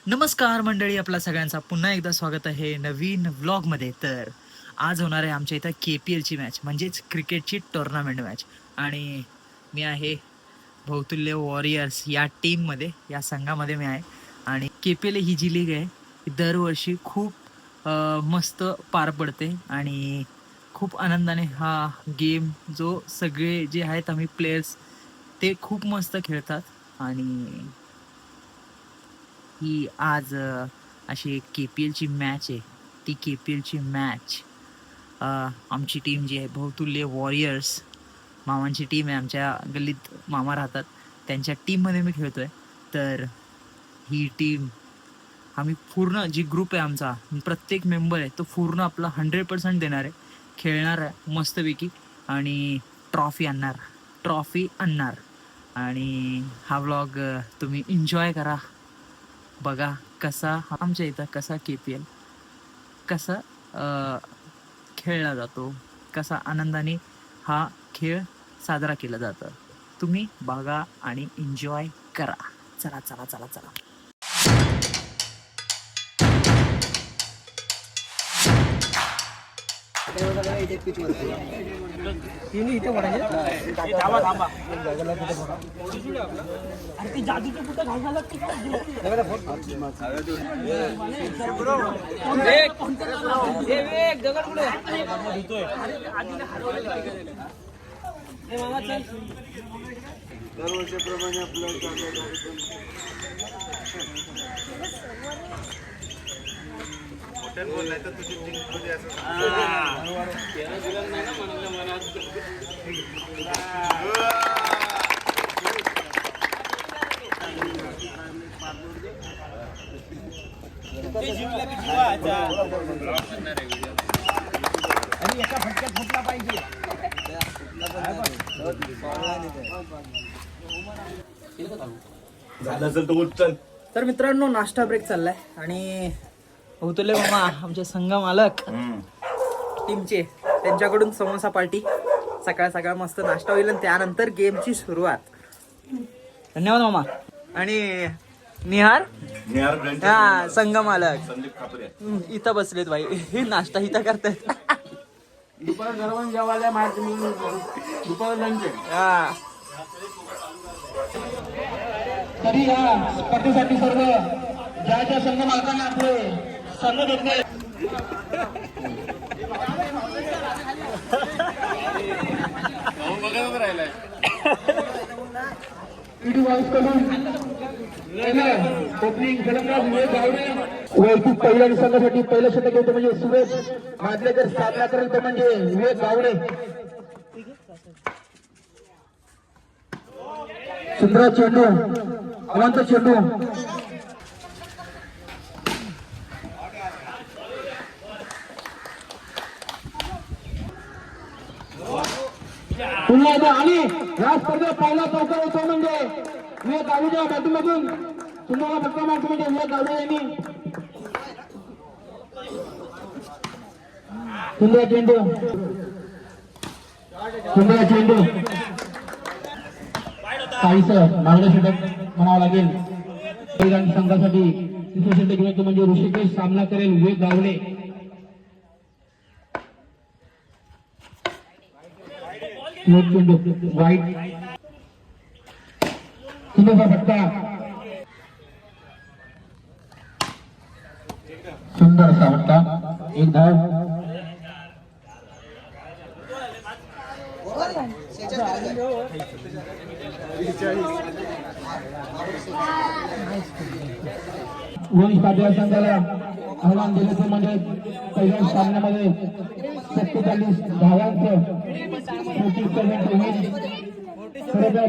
नमस्कार मंडळी, आपल्या सगळ्यांचा पुन्हा एकदा स्वागत आहे नवीन व्लॉगमध्ये. तर आज होणार आहे आमच्या इथं KPLची मॅच, म्हणजेच क्रिकेटची टुर्नामेंट मॅच. आणि मी आहे बहुतुल्य वॉरियर्स या टीममध्ये, या संघामध्ये मी आहे. आणि KPL ही जी लीग आहे ही दरवर्षी खूप मस्त पार पडते आणि खूप आनंदाने हा गेम जो सगळे जे आहेत आम्ही प्लेयर्स ते खूप मस्त खेळतात. आणि ही आज अशी एक KPLची मॅच आहे. ती KPLची मॅच आमची टीम जी आहे बहुतुल्य वॉरियर्स, मामांची टीम आहे. आमच्या गल्लीत मामा राहतात, त्यांच्या टीममध्ये मी खेळतोय. तर ही टीम आम्ही पूर्ण जी ग्रुप आहे आमचा, प्रत्येक मेंबर आहे तो पूर्ण आपला 100% देणार आहे, खेळणार आहे मस्तपैकी आणि ट्रॉफी आणणार. आणि हा व्लॉग तुम्ही एन्जॉय करा, बघा कसा आमच्या इथं कसा KPL कसा खेळला जातो, कसा आनंदाने हा खेळ साजरा केला जातो. तुम्ही बघा आणि एन्जॉय करा. चला चला चला चला. दरवर्षीप्रमाणे आपलं हॉटेल बोललाय तर तुझी टीम मध्ये असं आणि एका फटक्यात फुटला पाहिजे. झालं असेल तर उचल. तर मित्रांनो, नाश्ता ब्रेक चाललाय आणि बहुतुल्य मामा आमचे संघ मालक टीमचे, त्यांच्याकडून समोसा पार्टी. सकाळ सकाळ मस्त नाश्ता होईल आणि त्यानंतर गेमची सुरुवात. धन्यवाद मामा. आणि निहार हा संघ मालक संदीप खापरे इथं बसलेत भाई, हे नाश्ता इथं करतायत. दुपार गरम जेवायला माहिती दुपार लंच हा. तरी या स्पर्धेसाठी सर्व ज्या ज्या संघ मालकांना आपले संघ घेतले राहिलाय ओपनिंग फलंदाज विवेक गावडे, वैयक्तिक पहिल्या संघासाठी पहिलं षटक येतो म्हणजे सुरेश माजलेकर, सामना करेल तो म्हणजे विवेक गावडे. सुंदर चेंडू, अवंत चेंडू, पुन्हा एकदा. आणि या स्पर्धेत पहिला चौकार होतो म्हणजे विवेक गावडेच्या बॅटिंगमधून तुम्हाला फटका मारतो म्हणजे विवेक गावडे यांनी. सुंदर चेंडू, सुंदर चेंडू, काहीसं मागणं षटक म्हणावं लागेल. संघासाठी तिसरं षटक घेऊन तो म्हणजे ऋषिकेश सामना करेल विवेक गावडे. चेंडू वाईट, सुंदरचा फटका, सुंदरसा फटका, एक धाव. वंश पाटील संघाला आव्हान दिलं ते म्हणजे पहिल्या सामन्यामध्ये 47 धावांचं खरोखर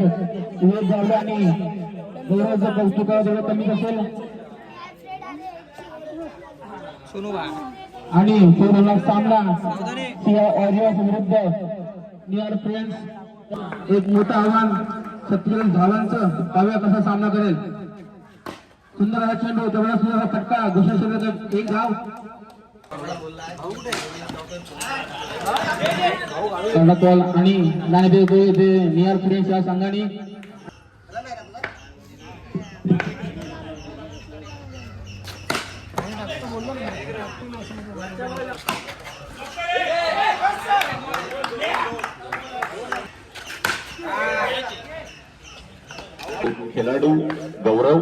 विवेक गावडे आणि गौरवचं कौतुक जेवढं कमीच असेल. आणि तो सामना ऑरियर्स विरुद्ध नियर फ्रेंड्स, एक मोठं आव्हान 47 धावांचं. पाहूया कसा सामना करेल. सुंदर हा चेंडू, तेवढा सुंदर फटका, दुसऱ्या षटकात एक धाव. बॉल आणि नाणेफेक नियर फ्रेंड्स या संघाने खेळाडू गौरव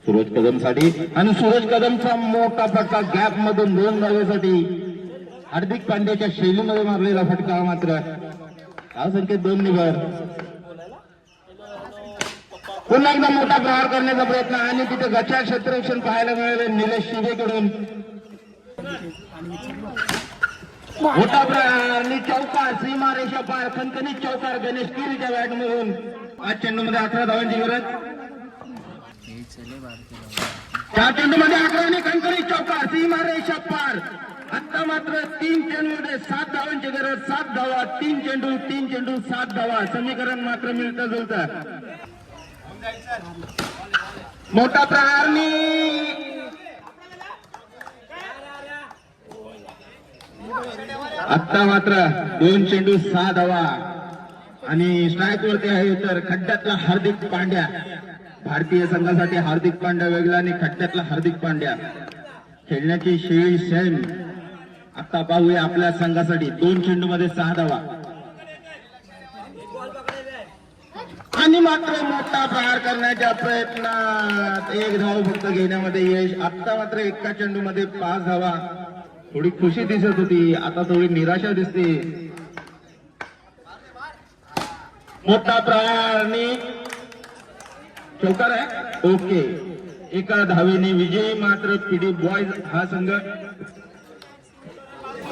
सूरज कदम साठी आणि सूरज कदमचा मोठा फटका गॅप मधून 2 धावेसाठी हार्दिक पांड्याच्या शैलीमध्ये मारलेला फटका मात्र संख्येत 2 निभर. पुन्हा एकदा मोठा प्रहार करण्याचा प्रयत्न आणि तिथे गच्चा क्षेत्ररक्षण पाहायला मिळाले निलेश शिवेकडून. मोठा प्रहार आणि चौकार सीमारेषा पार खणखणीत चौकार गणेश गिरीच्या बॅट मधून. आज चेंडूमध्ये 18 धावांची गरज. त्या चेंडूमध्ये 11 आणि खणखणीत चौकार सीमारेषा पार. आता मात्र 3 चेंडूमध्ये 7 धावांची गरज. 7 धावा 3 चेंडू 7 धावा. समीकरण मात्र मिळतं जुळतं. मोठा प्रहारनी आता मात्र 2 चेंडू 6 धावा आणि स्ट्राईक वरती आहे तर खड्ड्यातला हार्दिक पांड्या. भारतीय संघासाठी हार्दिक पांड्या वेगळा आणि खड्ड्यातला हार्दिक पांड्या. खेळण्याची शैली सेम. आता पाहूया आपल्या संघासाठी 2 चेंडू मध्ये 6 धावा आणि मात्र मोठा प्रहार करण्याच्या प्रयत्नात 1 धाव फक्त घेण्यामध्ये यश. आता मात्र एका चेंडू मध्ये 5 धावा. थोडी खुशी दिसत होती, आता थोडी निराशा दिसते. मोठा प्रहार आणि चौकार आहे. ओके, एका धावेने विजयी मात्र पीडी बॉयज हा संघ.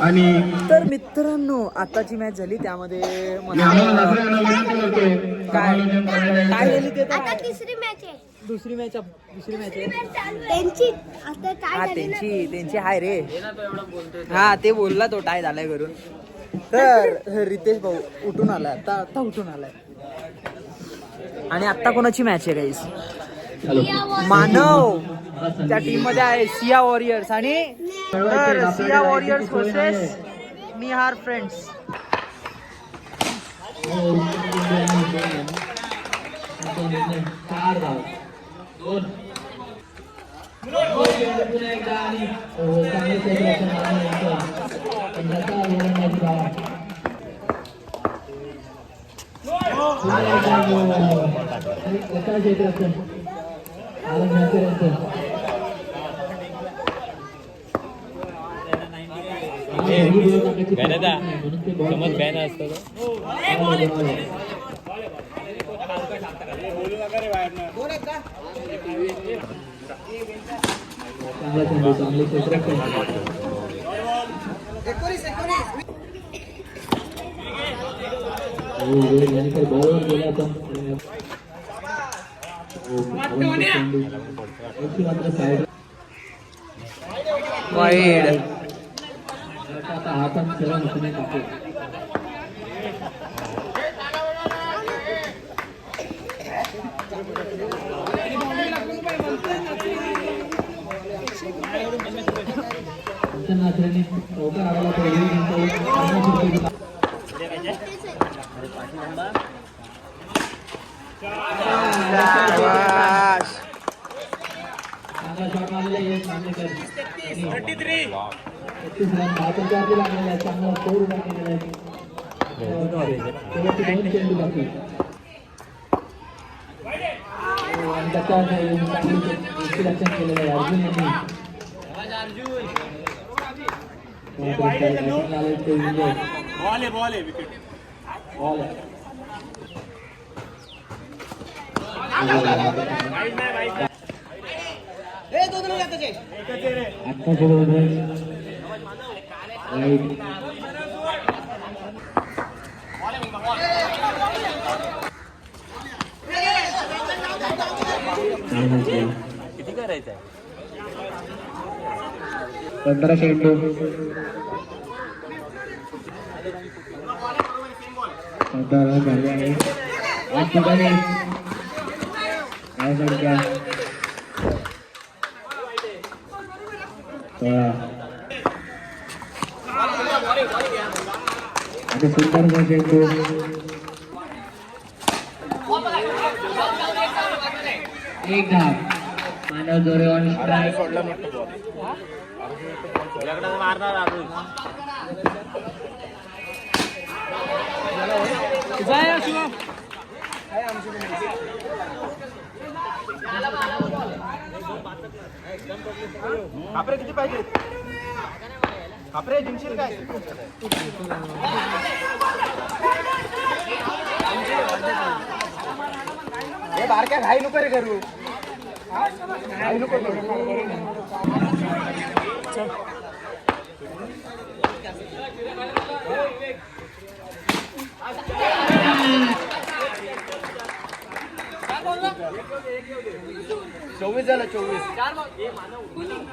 आणि तर मित्रांनो आताची मॅच झाली त्यामध्ये काय झाली ते आता तिसरी मॅच आहे. दुसरी मॅच आहे त्यांची आता काय हा झाली ना? त्यांची हाय रे. हा ते बोलला तो टाय झालाय करून. तर रितेश भाऊ उठून आलाय आता उठून आलाय. आणि आता कोणाची मॅच आहे गाईस? मानव त्या टीम मध्ये आहे सिया वॉरियर्स आणि तर सिया वॉरियर्स वर्सेस निहार फ्रेंड्स. समज बॅन असतो. वाईड किती करायचं आहे? 15 चेंडू 15 झाले आहे. आज ठिकाणी काय संख्या 16 आता सुंदर चेंडू एक धाव न जोरे ऑन स्ट्राइक. मारणार अजून कापरे किती पाहिजे कापरे जिंकशील काय हे बारक्या घाई नको रे करू घाई नको चोवीस झालं 24.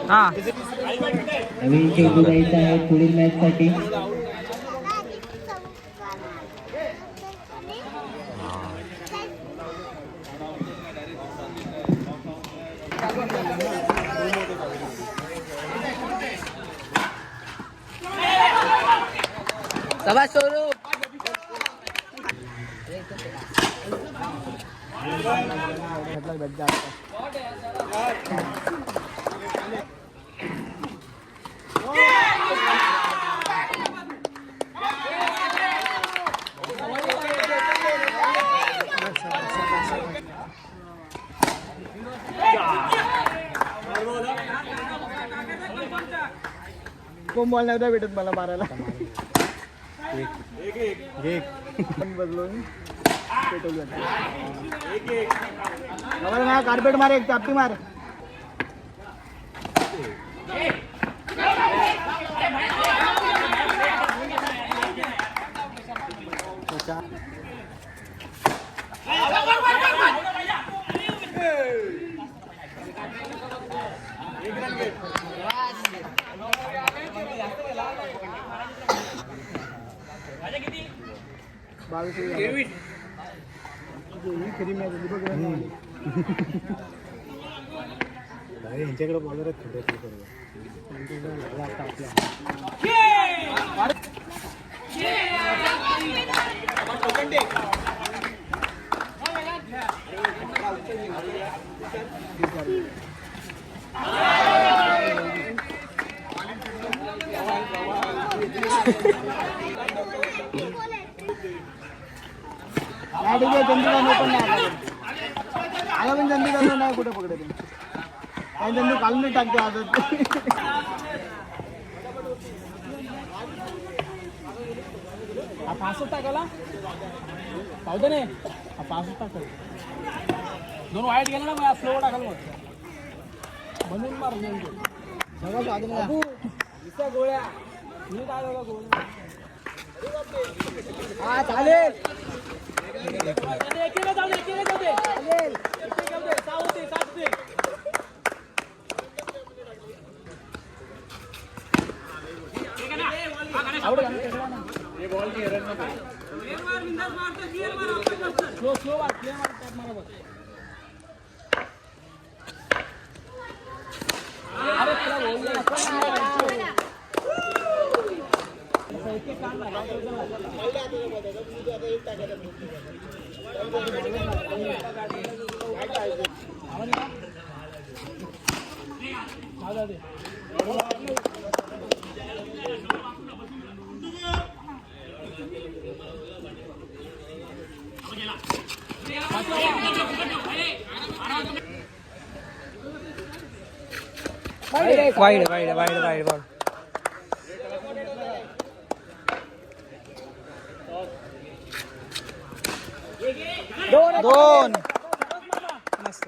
हा नवीन चेंडू द्यायचा आहे पुढील मॅच साठी. कोण बॉल नाही भेटत मला मारायला बदलून कार्पेट मार एक चापटी मार यांच्याकडे बॉलर आला पण चंदीगड नाही कुठे पकडत आणि चंदू काढून टाकते आजच हा फासच टाकायला पावतं नाही हा फासच टाकाल 2 वाईट गेला ना मग स्लो टाकाल मग बनवून मार सगळं गोळ्या मी काय गोळ्या हा चालेल wide wide wide wide ball दोन मस्त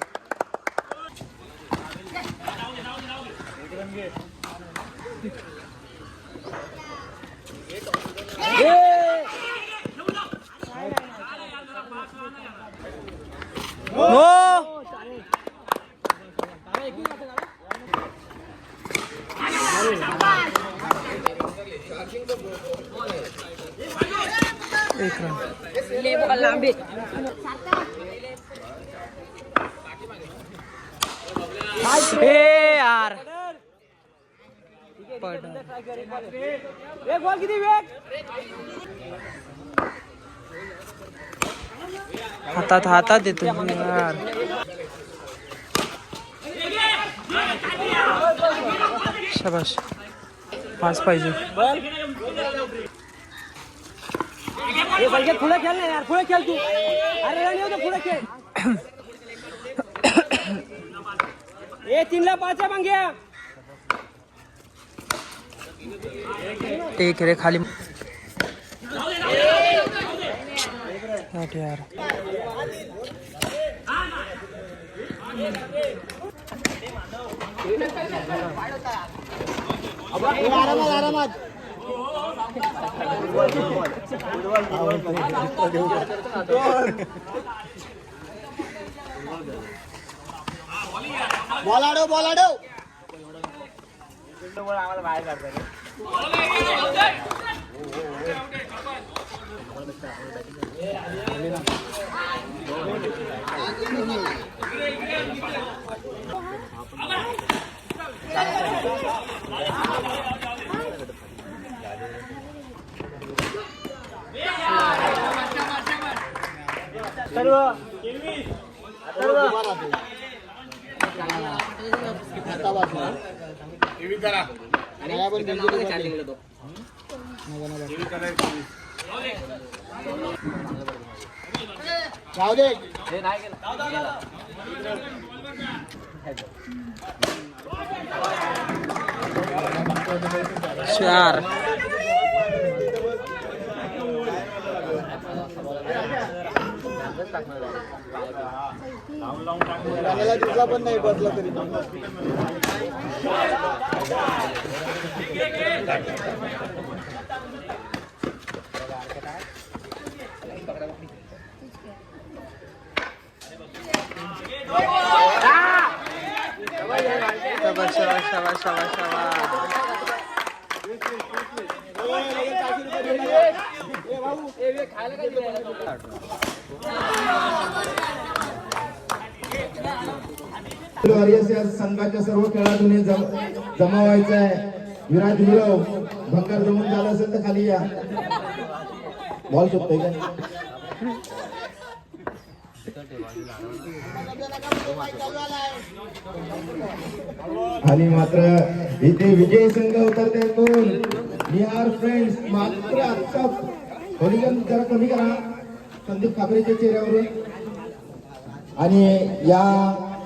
हो एक रन. ए यार पडलं. एक बॉल किती वेग हातात येतो यार. शाबाश. पाच पाहिजे. पुढे खेळ ना यार, पुढे खेळ तू. अरे रन येऊ दे, पुढे खेळ. ए 3ला 5 आहे मांग्या. एक रे खाली यार. आरामात बॉल आडव आम्हाला बाहेर काढतात. जाऊ दे. चार. दिसला पण नाही बसला तरी. संघाच्या सर्व खेळाडूंनी जमा व्हायचं आहे. विराट हिरो भंगार जमून झालं असेल तर खाली या. बॉल शोधतोय का आणि मात्र इथे विजय संघ उतरते कोण निहार फ्रेंड्स. मात्र आता होलिगन जरा कमी करा संदीप काबरेच्या चेहऱ्यावरून. आणि या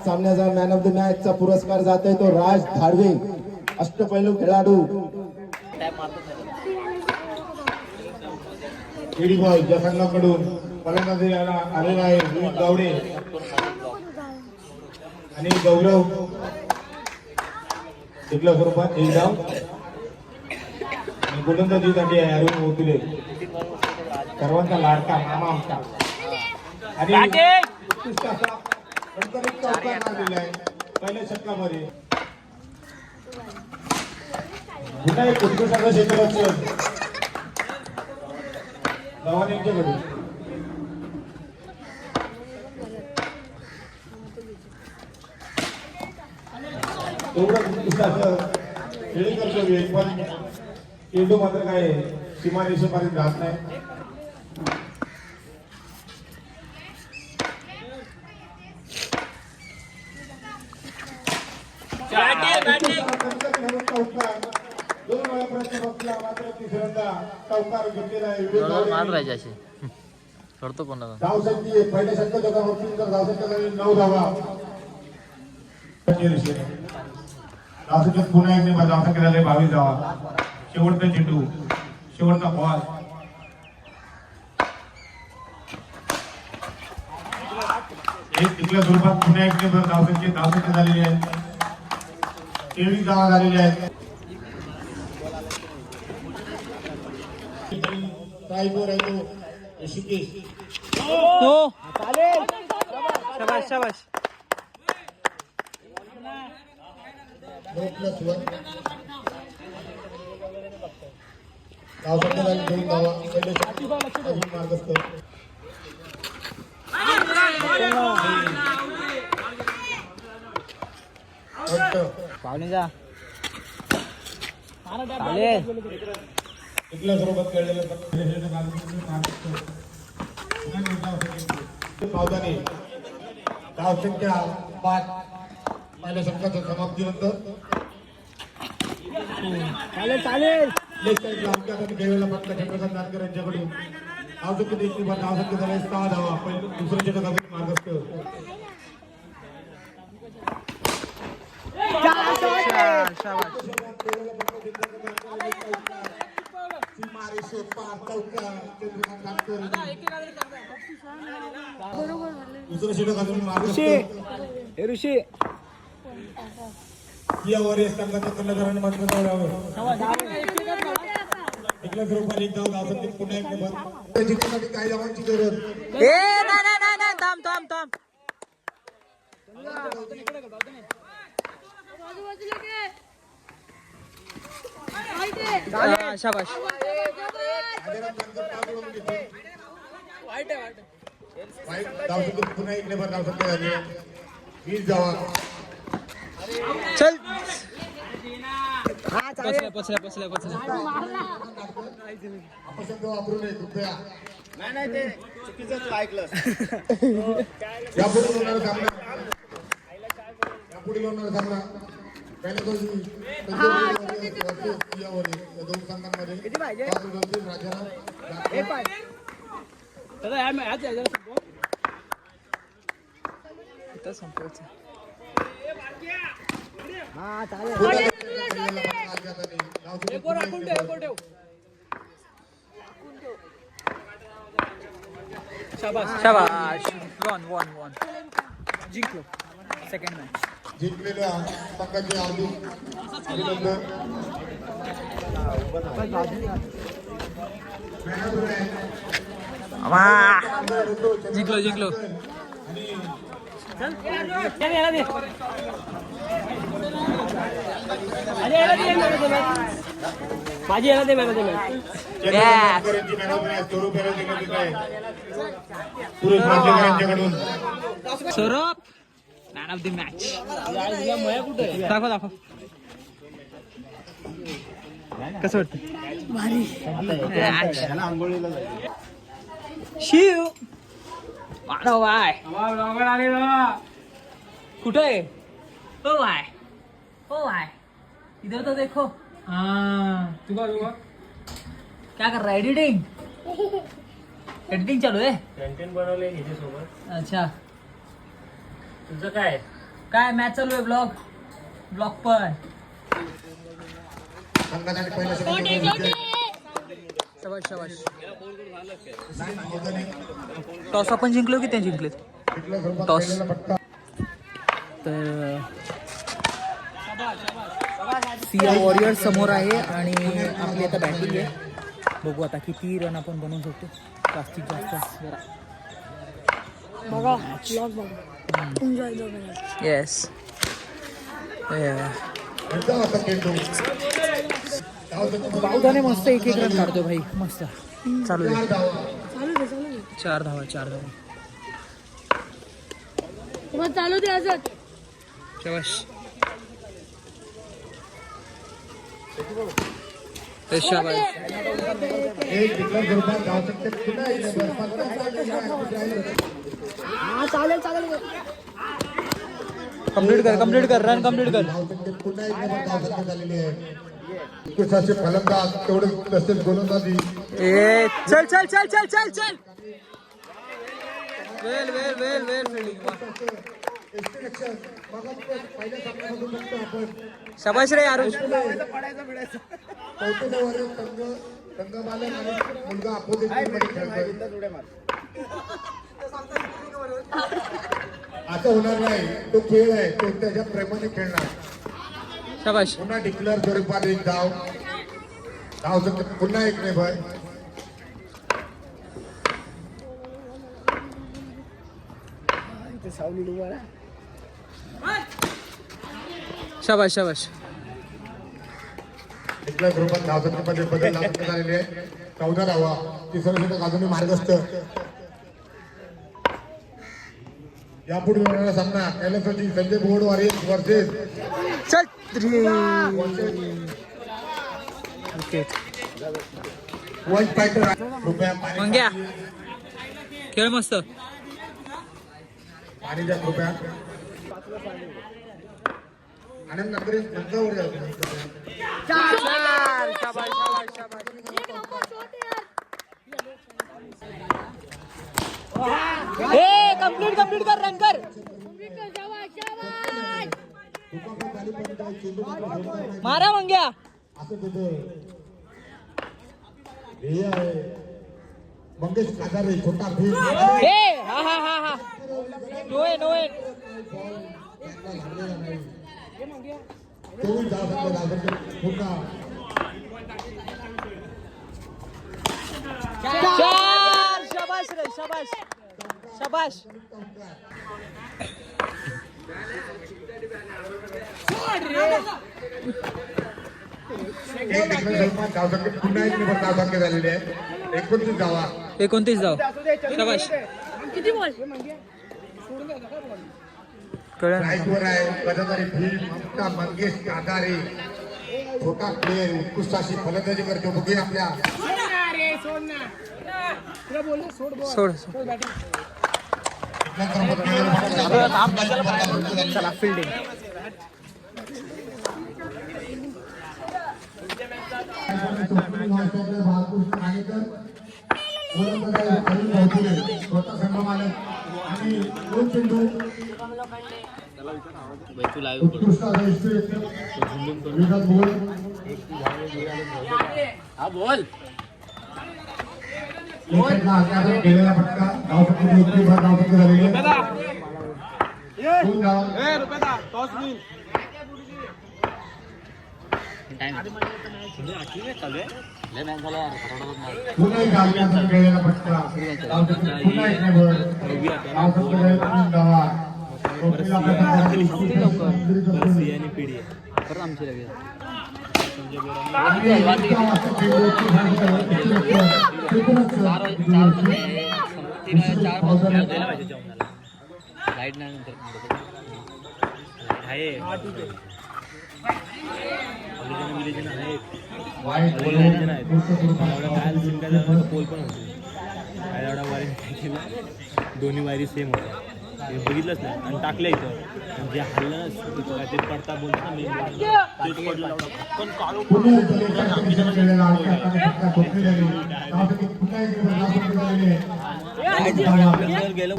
सामन्याचा मॅन ऑफ द मॅच चा पुरस्कार जात आहे तो राज धाडवे, अष्टपैलू खेळाडू. बॉल ज्या संघाकडून फलंदाजी आलेला आहे विवेक गावडे आणि गौरव तिथल्या स्वरूपात एक धाव. गोलंदाजीसाठी आहे अरुण मोतुले, सर्वांचा लाडका मामा आमचा. आणि उत्कृष्ट असा चौकार मारलेला आहे पहिल्या षटकामध्ये. पुन्हा एक उत्कृष्ट असा क्षेत्ररक्षण गव्हाणेंच्याकडून. एवढं उत्कृष्ट असं खेळी करतो पण चेंडू मात्र काय सीमारेषेपर्यंत जात नाही. दोन वेळा प्रयत्न बसला मात्र तिसऱ्यांदा चौकार घेतलेला आहे. करतो कोणाला धावसंख्ये पहिल्या षटकाच्या बाबतीत तर धावसंख्या 9 धावा. धावसंख्येत पुन्हा एक धावसंख्या झाले 22 धावा. शेवटचा चेंडू, शेवटचा बॉल. एक तिथल्या स्वरूपात पुन्हा एक धावसंख्या झालेली आहे. 23 धावा झालेल्या आहेत. शाबाश शाबाश. धावसंख्या झाली 2 धावा पहिले षटक मार्गस्थ पाहुणे जा इथल्या स्वरूपात खेळलेलं पावसाने धावसंख्या 5 पहिल्या षटकाच्या समाप्तीनंतर लेफ्ट साईडला अंकासाठी खेळलेला फटका चंद्रकांत नाटकर यांच्याकडून धावसंख्या देखील धावसंख्या झाले 6 धावा पहिले दुसरे षटक अजून मार्गस्थ दुसरं षटक अजून मार्गस्थ या वॉरियर्स संघाच्या कलाकारांनी मात्र धावावे एकल्या स्वरूपात एक धाव धावसंख्येत पुन्हा एक नंबर जिंकण्यासाठी काही धावांची गरज थांब शाबाश धावसंख्येत पुन्हा एक नंबर धावसंख्या झाली 20 धावा चल अपशब्द वापरू नये कृपया यापुढील होणारा सामना पहिल्या दोन संघांमध्ये राजाराम शाबाश वन जिंकलो सेकंड मॅच जिंकलेल्या संघाचे हार्दिक अभिनंदन जिंकलो माझी याला दे man Saurabh man of the match दाखव कसं वाटतं शिव वाय कुठं आहे ओ वाय इधर तो देखो क्या कर रहा है एडिटिंग चालू आहे कंटेंट बनवले हिचे सोबत अच्छा तुझं काय काय मॅच चालू आहे ब्लॉग पण संघासाठी पहिल्या षटकामध्ये शाबाश टॉस आपण जिंकलो की ते जिंकलेत एकल्या स्वरूपात टॉस. खेळलेला फटका तर सिया वॉरियर समोर आहे आणि आपली आता बॅटिंग आहे बघू आता किती रन आपण बनवू शकतो जास्तीत जास्त येस एकदा आता खेळतो पावदाने मस्त एक रन काढतो भाई मस्त चालू आहे 4 धावा चालू दे असत शाबाश शाबाश एक एकल्या स्वरूपात धावसंख्येत पुन्हा एक नंबर कंप्लीट कर रन कंप्लीट कर धावसंख्येत पुन्हा एक नंबर धावसंख्या झालेली आहे 21 फलंदाज तेवढे तसेच गोलंदाजी ए चल वेल फील्डिंग पहिल्या सामन्यापासून बघतो आपण शाबाश रे आरुष कौतुकावर संघबालक आणि मुलगा अपोजिट टीममध्ये खेळतोय असं होणार नाही तो खेळ आहे तो त्याच्या प्रेमाने खेळणार शाबाश पुन्हा डिक्लेअर स्वरूपात एक धाव पुन्हा एक नाही भाई शाबाश इथल्या ग्रुपात धावसंख्येमध्ये बदल झालेले आहे 14 धावा. तिसरं षटक अजूनही मार्गस्थ. यापुढे होणारा सामना कैलासवासी Sanjay Borde warriors versus one fighter. कृपया मंग्या खेळ मस्त. पाणी द्या कृपया. आनंद नगरी मंचावर या. कंप्लीट कर रन कर. मारा मंग्या. असं तिथं हे आहे मंगेश कादारे छोटा भीम. हा नो आहे. तोही जाऊ शकतो पुन्हा चार. शाबाश रे शाबाश. धावसंख्या पुन्हा एक नंबर धावसंख्या झालेली आहे 29 धावा. 29 जाव. शाबाश. किती बॉल स्ट्राईकवर आहे कदाचारी भीम आमचा मंगेश कादारे छोटा प्लेअर उत्कृष्ट अशी फलंदाजी करतो. बघूया आपल्या सोड. चला फिल्डिंग. स्वतः संघ मालक आणि 2 चेंडू उत्कृष्ट विकास बोल गेलेला फटका धावसंख्येची धावसंख्या झालेली पुन्हा एक धावसंख्या गेलेला फटका पुन्हा एक नंबर धावसंख्या धावा. लाईट नाही पोल पण होते दोन्ही वायरी सेम होत्या. हे बघितलंच नाही आणि टाकलं इथं जे हल्लं ना ते पडता बोलतो गेलो.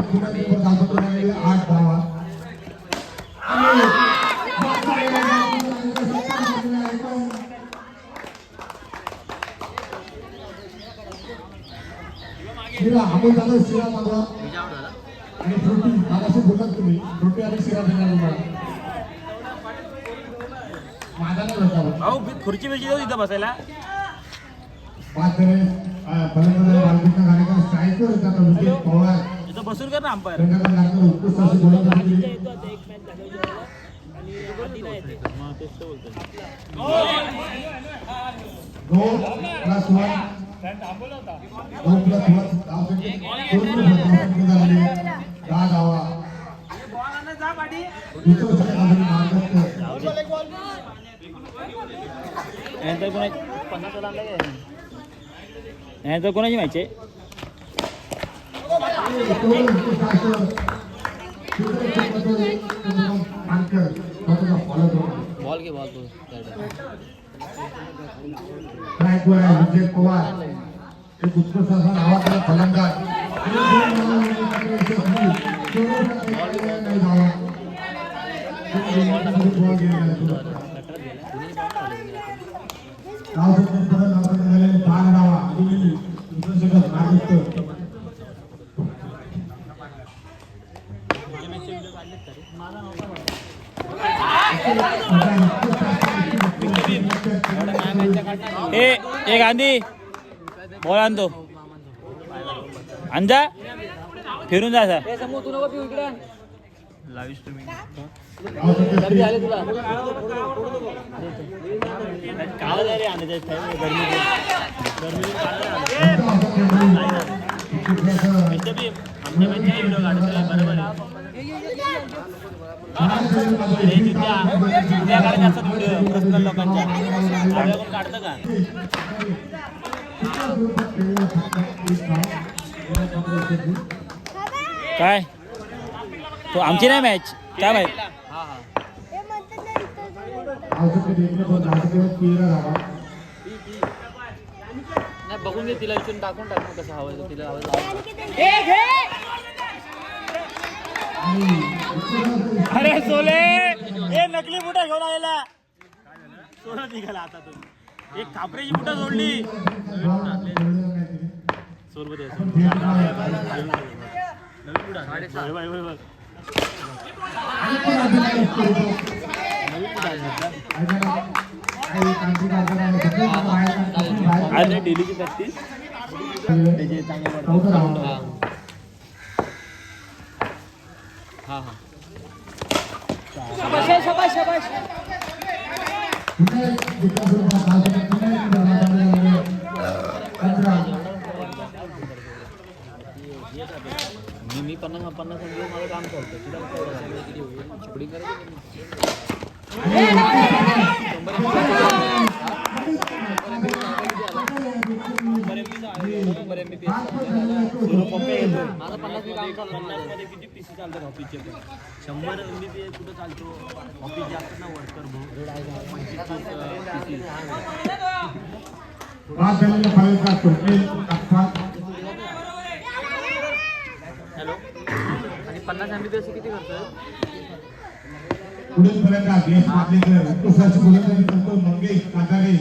अमोल दादा शिरा मागवा आणि फ्रुटी मागाशी बोललात तुम्ही फ्रुटी आणि शिरा देणार तुम्हाला. माझा नाही होता खुर्ची बिर्ची देऊ तिथं बसायला. 5 फलंदाज बालकृष्ण कार्यक्रम स्ट्राईकवर होता विकेट पवार इथं बसून कर ना अंपायर. उत्कृष्ट अशी गोलंदाजी. 2+1 10 धावा. यानंतर कोणाची मॅच आहे. बॉल घे बॉल तू. स्ट्राईकवर आहे विजय पवार एक उत्कृष्ट असा नावाचा फलंदाज. ए गांधी बॉल आणतो. अंजा फिरून जा सर. लावीस तुम्ही गर्दी आली तुला काढा रे आणि ते गरमी आमच्या बरोबर आहे उद्या काढायचे असतात व्हिडिओ पर्सनल लोकांच्या कोण काढतं का काय तो आमची नाही मॅच काय माहित नाही बघून घे तिला इथून टाकून टाक कसं हवं तिला आवाज अरे सोले हे नकली बुटा घेऊन आलेला सोडा निघाला आता तू एक कापरेची बुटा सोडली सोलमध्ये अरे डेलीची प्रॅक्टिस त्याचे चांगले हा हा मी 50 माझं काम करतो छुपडी माझं 50 मध्ये किती पीसी चालतात ऑफिसचे पण 100 MBPS कुठं चालतो ऑफिस जास्त ना वर्कर हॅलो आणि 50 MBPS किती करतोय पुढील फलंदाज यश मातलेकर उत्कृष्टाची गोलंदाजी करतो मंगेश काटारे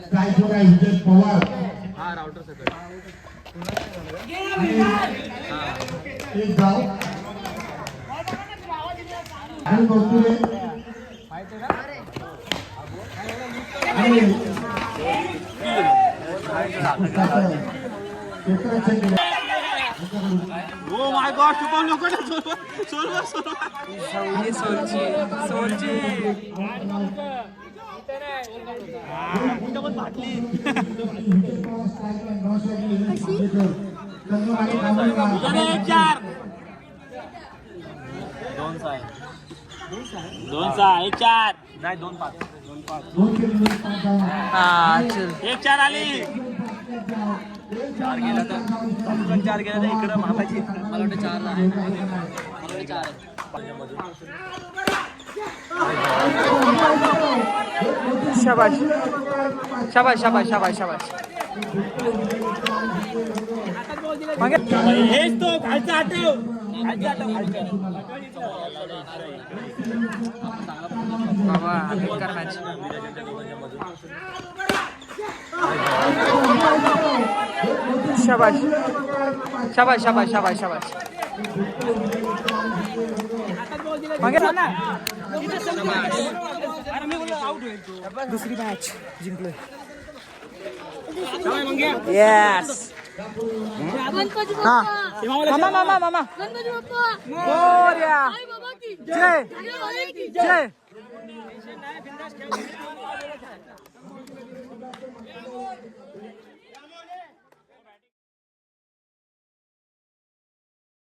स्ट्राईकवर आहे विजय पवार हा राउटर सगळं एक धाव आणि कौतुरे ओ माय गॉड शुभम नको ना सोलवर दोन सहा 1-4 नाही 2-5 1-4 आली 4 गेला तर 4 गेला तर इकडं महापाची मला वाटतं 4 आहे मला वाटतं 4 शाबाश शाबाश शाबाश शाबाश शाबाश हेच तो खालचा आठव बाबा बेकार मॅच शाबाश शाबाश शाबाश शाबाश शाबाश मागे जा ना. दुसरी मॅच जिंकलोय. येस. गणपती हा बाप्पा मामा मामा मामा गणपती बाप्पा मोरया आई बाबा की जय आई की जय.